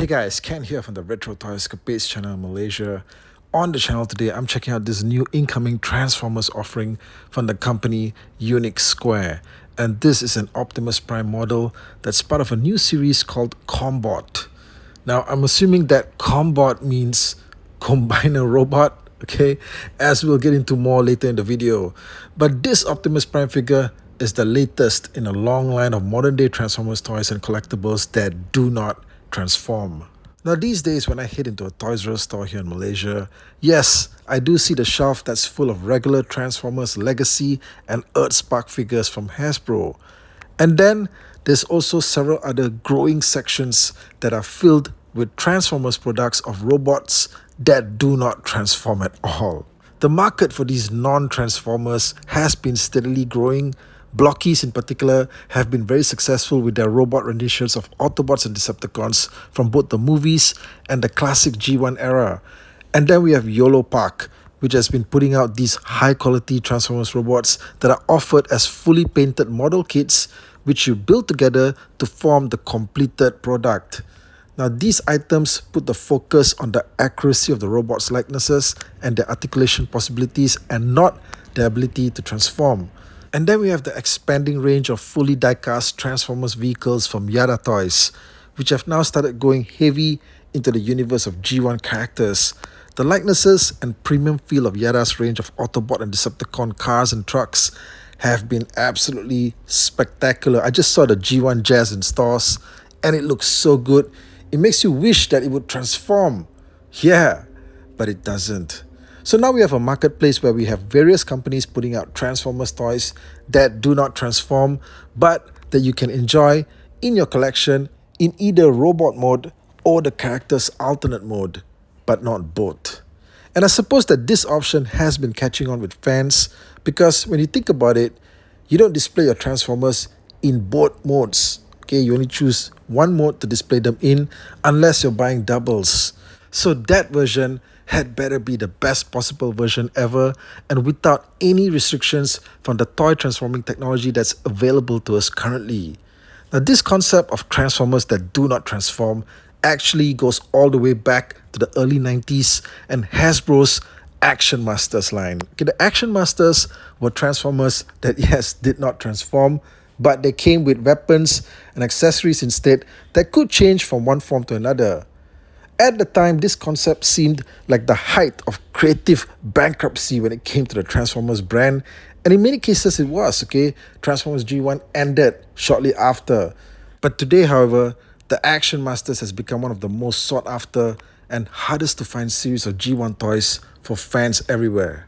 Hey guys, Ken here from the Retro Toys Escapades channel in Malaysia. On the channel today, I'm checking out this new incoming Transformers offering from the company Unix Square. And this is an Optimus Prime model that's part of a new series called COMBOT. Now, I'm assuming that COMBOT means Combiner Robot, okay? As we'll get into more later in the video. But this Optimus Prime figure is the latest in a long line of modern day Transformers toys and collectibles that do not transform. Now these days when I head into a Toys R Us store here in Malaysia, yes, I do see the shelf that's full of regular Transformers Legacy and Earthspark figures from Hasbro. And then there's also several other growing sections that are filled with Transformers products of robots that do not transform at all. The market for these non-Transformers has been steadily growing. Blockies in particular have been very successful with their robot renditions of Autobots and Decepticons from both the movies and the classic G1 era. And then we have YOLO Park, which has been putting out these high-quality Transformers robots that are offered as fully painted model kits, which you build together to form the completed product. Now, these items put the focus on the accuracy of the robot's likenesses and their articulation possibilities and not their ability to transform. And then we have the expanding range of fully die-cast Transformers vehicles from Yada Toys, which have now started going heavy into the universe of G1 characters. The likenesses and premium feel of Yada's range of Autobot and Decepticon cars and trucks have been absolutely spectacular. I just saw the G1 Jazz in stores and it looks so good. It makes you wish that it would transform. Yeah, but it doesn't. So now we have a marketplace where we have various companies putting out Transformers toys that do not transform, but that you can enjoy in your collection in either robot mode or the character's alternate mode, but not both. And I suppose that this option has been catching on with fans because when you think about it, you don't display your Transformers in both modes. Okay, you only choose one mode to display them in unless you're buying doubles. So that version had better be the best possible version ever and without any restrictions from the toy transforming technology that's available to us currently. Now, this concept of Transformers that do not transform actually goes all the way back to the early 90s and Hasbro's Action Masters line. Okay, the Action Masters were Transformers that, yes, did not transform, but they came with weapons and accessories instead that could change from one form to another. At the time, this concept seemed like the height of creative bankruptcy when it came to the Transformers brand, and in many cases it was, okay? Transformers G1 ended shortly after. But today, however, the Action Masters has become one of the most sought after and hardest to find series of G1 toys for fans everywhere.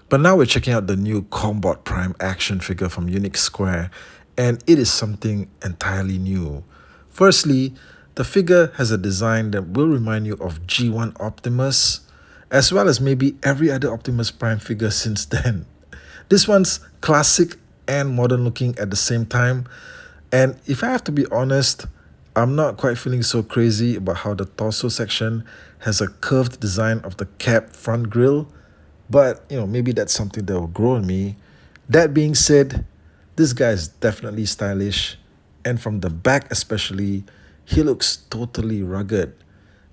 But now we're checking out the new COMBOT Prime action figure from Unix Square, and it is something entirely new. Firstly, the figure has a design that will remind you of G1 Optimus, as well as maybe every other Optimus Prime figure since then. This one's classic and modern looking at the same time, and if I have to be honest, I'm not quite feeling so crazy about how the torso section has a curved design of the cab front grille, but maybe that's something that will grow on me. That being said, this guy is definitely stylish, and from the back especially, he looks totally rugged.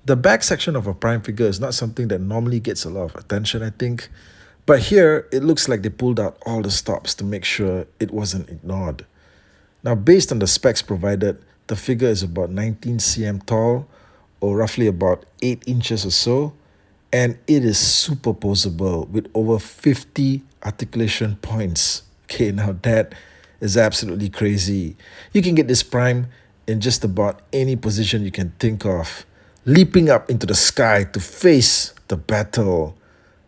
The back section of a Prime figure is not something that normally gets a lot of attention, I think. But here, it looks like they pulled out all the stops to make sure it wasn't ignored. Now, based on the specs provided, the figure is about 19 cm tall, or roughly about 8 inches or so, and it is super poseable with over 50 articulation points. Okay, now that is absolutely crazy. You can get this Prime in just about any position you can think of. Leaping up into the sky to face the battle.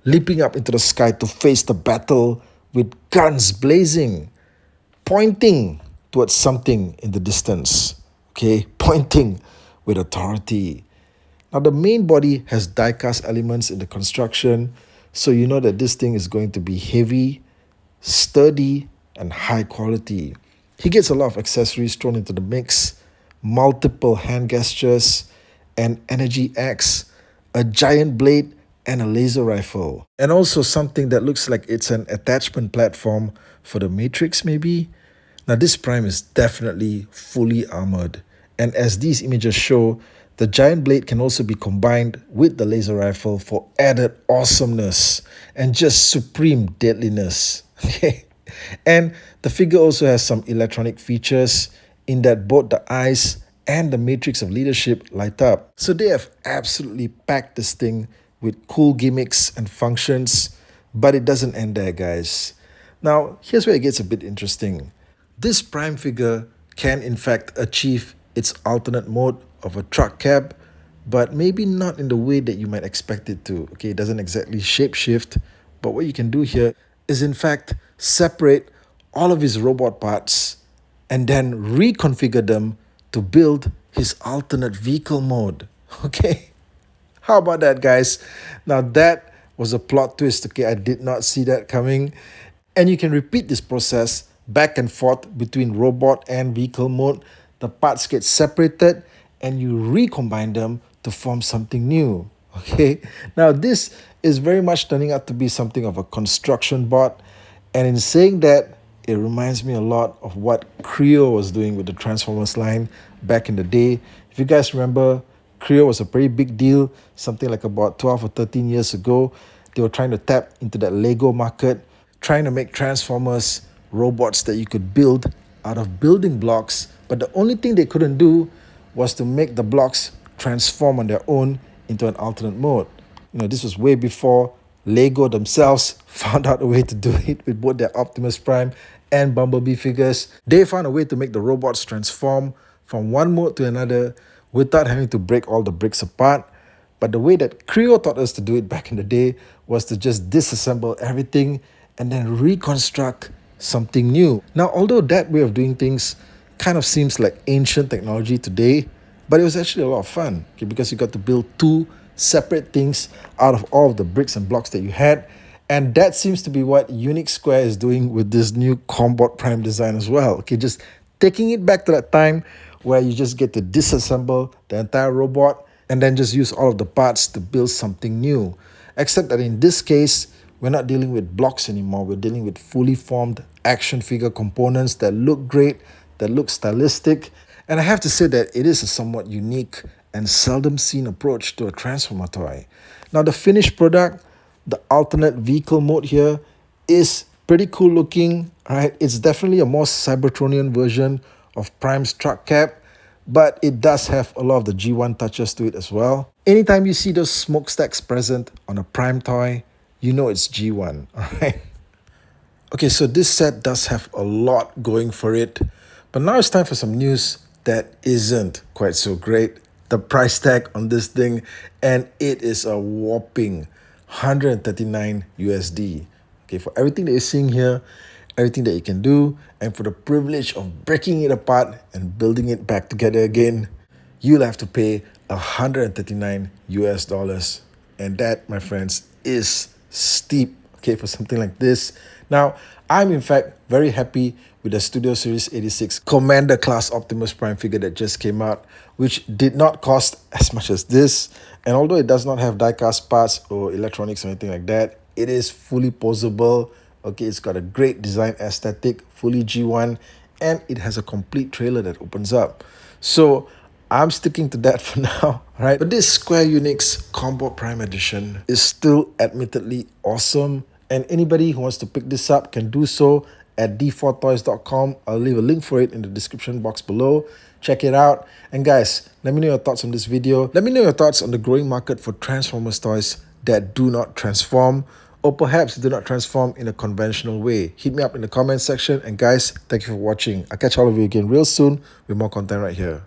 Leaping up into the sky to face the battle with guns blazing. Pointing towards something in the distance. Okay, pointing with authority. Now the main body has die-cast elements in the construction, so you know that this thing is going to be heavy, sturdy, and high quality. He gets a lot of accessories thrown into the mix, multiple hand gestures, an energy axe, a giant blade, and a laser rifle. And also something that looks like it's an attachment platform for the Matrix maybe? Now this Prime is definitely fully armored, and as these images show, The giant blade can also be combined with the laser rifle for added awesomeness and just supreme deadliness. Okay. And the figure also has some electronic features in that both the eyes and the matrix of leadership light up. So they have absolutely packed this thing with cool gimmicks and functions, but it doesn't end there, guys. Now, here's where it gets a bit interesting. This Prime figure can in fact achieve its alternate mode of a truck cab, but maybe not in the way that you might expect it to. Okay, it doesn't exactly shapeshift, but what you can do here is in fact separate all of his robot parts and then reconfigure them to build his alternate vehicle mode. Okay, how about that, guys? Now that was a plot twist. Okay, I did not see that coming. And you can repeat this process back and forth between robot and vehicle mode. The parts get separated and you recombine them to form something new. Okay, now this is very much turning out to be something of a construction bot. And in saying that, it reminds me a lot of what Creo was doing with the Transformers line back in the day. If you guys remember, Creo was a pretty big deal, something like about 12 or 13 years ago. They were trying to tap into that Lego market, trying to make Transformers robots that you could build out of building blocks. But the only thing they couldn't do was to make the blocks transform on their own into an alternate mode. This was way before Lego themselves found out a way to do it with both their Optimus Prime and Bumblebee figures. They found a way to make the robots transform from one mode to another without having to break all the bricks apart. But the way that Creo taught us to do it back in the day was to just disassemble everything and then reconstruct something new. Now, although that way of doing things kind of seems like ancient technology today, but it was actually a lot of fun, okay, because you got to build two separate things out of all of the bricks and blocks that you had. And that seems to be what Unix Square is doing with this new COMBOT Prime design as well. Okay, just taking it back to that time where you just get to disassemble the entire robot and then just use all of the parts to build something new. Except that in this case, we're not dealing with blocks anymore. We're dealing with fully formed action figure components that look great, that look stylistic. And I have to say that it is a somewhat unique and seldom seen approach to a Transformer toy. Now, the finished product, the alternate vehicle mode here, is pretty cool looking, right? It's definitely a more Cybertronian version of Prime's truck cab, but it does have a lot of the G1 touches to it as well. Anytime you see those smokestacks present on a Prime toy, you know it's G1, all right? Okay, so this set does have a lot going for it, but now it's time for some news that isn't quite so great. The price tag on this thing, and it is a whopping 139 USD. Okay, for everything that you're seeing here, everything that you can do, and for the privilege of breaking it apart and building it back together again, you'll have to pay 139 US dollars. And that, my friends, is steep, okay, for something like this. Now, I'm in fact very happy with the Studio Series 86 Commander Class Optimus Prime figure that just came out, which did not cost as much as this. And although it does not have die-cast parts or electronics or anything like that, it is fully posable. Okay, it's got a great design aesthetic, fully G1, and it has a complete trailer that opens up. So I'm sticking to that for now, right? But this Square Unix Combo Prime Edition is still admittedly awesome, and anybody who wants to pick this up can do so at d4toys.com. I'll leave a link for it in the description box below. Check it out. And guys, let me know your thoughts on this video. Let me know your thoughts on the growing market for Transformers toys that do not transform, or perhaps do not transform in a conventional way. Hit me up in the comment section. And guys, thank you for watching. I'll catch all of you again real soon with more content right here.